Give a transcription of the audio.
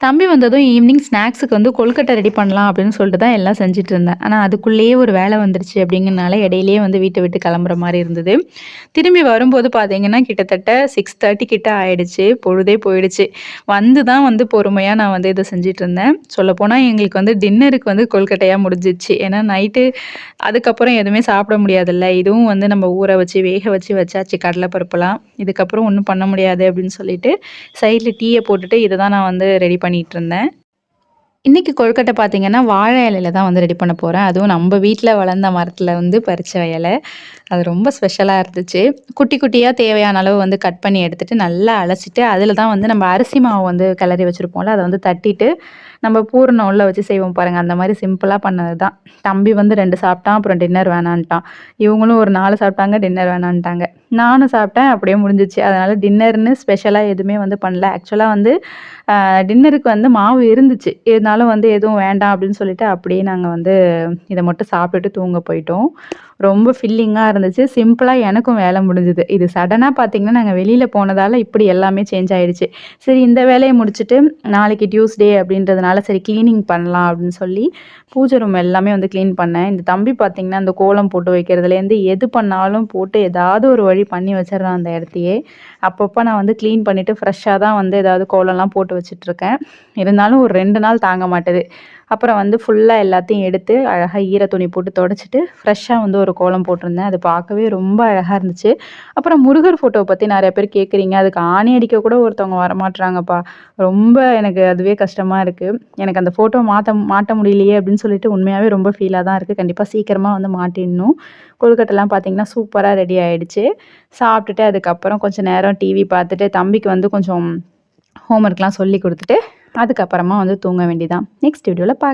தம்பி வந்ததும் ஈவினிங் ஸ்நாக்ஸுக்கு வந்து கொழுக்கட்டை ரெடி பண்ணலாம் அப்படின்னு சொல்லிட்டு தான் எல்லாம் செஞ்சுட்டு இருந்தேன். ஆனா அதுக்குள்ளேயே ஒரு வேலை வந்துருச்சு அப்படிங்கிறனால இடையிலேயே வந்து வீட்ட விட்டு கிளம்புற மாரி இருந்தது. திரும்பி வரும்போது பார்த்தீங்கன்னா, கிட்டத்தட்ட 6:30 கிட்ட ஆயிடுச்சு. பொழுதே போயிடுச்சு. வந்து தான் வந்து பொறுமையா நான் வந்து இத செஞ்சுட்டுருந்தேன். சொல்லப்போனா எங்களுக்கு வந்து டின்னருக்கு வந்து கொழுக்கட்டையா முடிஞ்சிருச்சு. ஏன்னா நைட்டு அதுக்கப்புறம் எதுவுமே சாப்பிட முடியாதுல்ல. இதுவும் வந்து நம்ம ஊற வச்சு, வேக வச்சு வச்சாச்சு கடல பருப்புலாம். இதுக்கப்புறம் ஒண்ணும் பண்ண முடியாது அப்படின்னு சொல்லிட்டு, சைட்ல டீய போட்டுட்டு இத தான் நான் வந்து ரெடி பண்ணிட்டுருந்தேன். இன்னைக்கு கொழுக்கட்டை பார்த்தீங்கன்னா, வாழை இலையில தான் வந்து ரெடி பண்ண போறேன். அதுவும் நம்ப வீட்ல வளர்ந்த மரத்துல வந்து பறிச்ச இலை. அது ரொம்ப ஸ்பெஷலா இருந்துச்சு. குட்டி குட்டியா தேவையான அளவு வந்து கட் பண்ணி எடுத்துட்டு, நல்லா அலசிட்டு, அதில தான் வந்து நம்ம அரிசி மாவு வந்து கிளறி வச்சிருப்போம்ல, அத வந்து தட்டிட்டு, நம்ம பூரணம் உள்ள வச்சு செய்வோம் பாருங்க, அந்த மாரி சிம்பிளா பண்ணது தான். தம்பி வந்து 2 சாப்பிட்டான். அப்புறம் டின்னர் வேணான்ட்டான். இவங்களும் ஒரு 4 சாப்பிட்டாங்க. டின்னர் வேணான்ட்டாங்க. நானும் சாப்பிட்டேன். அப்படியே முடிஞ்சுச்சு. அதனால டின்னர்ன்னு ஸ்பெஷலா எதுவுமே வந்து பண்ணல. ஆக்சுவலா வந்து டின்னருக்கு வந்து மாவு இருந்துச்சு. இருந்தாலும் வந்து எதுவும் வேண்டாம் அப்படின்னு சொல்லிட்டு, அப்படியே நாங்க வந்து இத மட்டும் சாப்பிட்டுட்டு தூங்க போயிட்டோம். ரொம்ப ஃபில்லிங்கா இருந்துச்சு. சிம்பிளா எனக்கும் வேலை முடிஞ்சுது. இது சடனா பார்த்தீங்கன்னா, நாங்க வெளியில போனதால இப்படி எல்லாமே சேஞ்ச் ஆயிடுச்சு. சரி இந்த வேலைய முடிச்சுட்டு, நாளைக்கு டியூஸ்டே அப்படின்றதுனால சரி கிளீனிங் பண்ணலாம் அப்படின்னு சொல்லி, பூஜை ரூம் எல்லாமே வந்து கிளீன் பண்ணேன். இந்த தம்பி பார்த்தீங்கன்னா, இந்த கோலம் போட்டு வைக்கிறதுலேருந்து எது பண்ணாலும் போட்டு ஏதாவது ஒரு வழி பண்ணி வச்சுடுறான் அந்த இடத்தையே. அப்பப்ப நான் வந்து கிளீன் பண்ணிட்டு ஃப்ரெஷ்ஷா தான் வந்து ஏதாவது கோலம்லாம் போட்டு வச்சுட்டுருக்கேன். இருந்தாலும் ஒரு 2 நாள் தாங்க மாட்டுது. அப்புறம் வந்து ஃபுல்லா எல்லாத்தையும் எடுத்து அழகா ஈர துணி போட்டு தொடச்சிட்டு, ஃப்ரெஷ்ஷா வந்து ஒரு கோலம் போட்டிருந்தேன். அது பார்க்கவே ரொம்ப அழகா இருந்துச்சு. அப்புறம் முருகர் ஃபோட்டோவ பத்தி நெறைய பேர் கேட்குறீங்க. அதுக்கு ஆணி அடிக்க கூட ஒருத்தவங்க வரமாட்றாங்கப்பா. ரொம்ப எனக்கு அதுவே கஷ்டமா இருக்கு. எனக்கு அந்த ஃபோட்டோ மாட்ட முடியலையே அப்படின்னு சொல்லிட்டு உண்மையாவே ரொம்ப ஃபீலா தான் இருக்கு. கண்டிப்பா சீக்கிரமா வந்து மாட்டிடணும். கொழுக்கட்டைலாம் பார்த்தீங்கன்னா, சூப்பரா ரெடி ஆயிடுச்சு. சாப்பிட்டுட்டு அதுக்கப்புறம் கொஞ்சம் நேரம் டிவி பார்த்துட்டு, தம்பிக்கு வந்து கொஞ்சம் ஹோம் ஒர்க்லாம் சொல்லிக் குடுத்துட்டு, அதுக்கப்புறமா வந்து தூங்க வேண்டியதான். நெக்ஸ்ட் வீடியோல பார்க்கலாம்.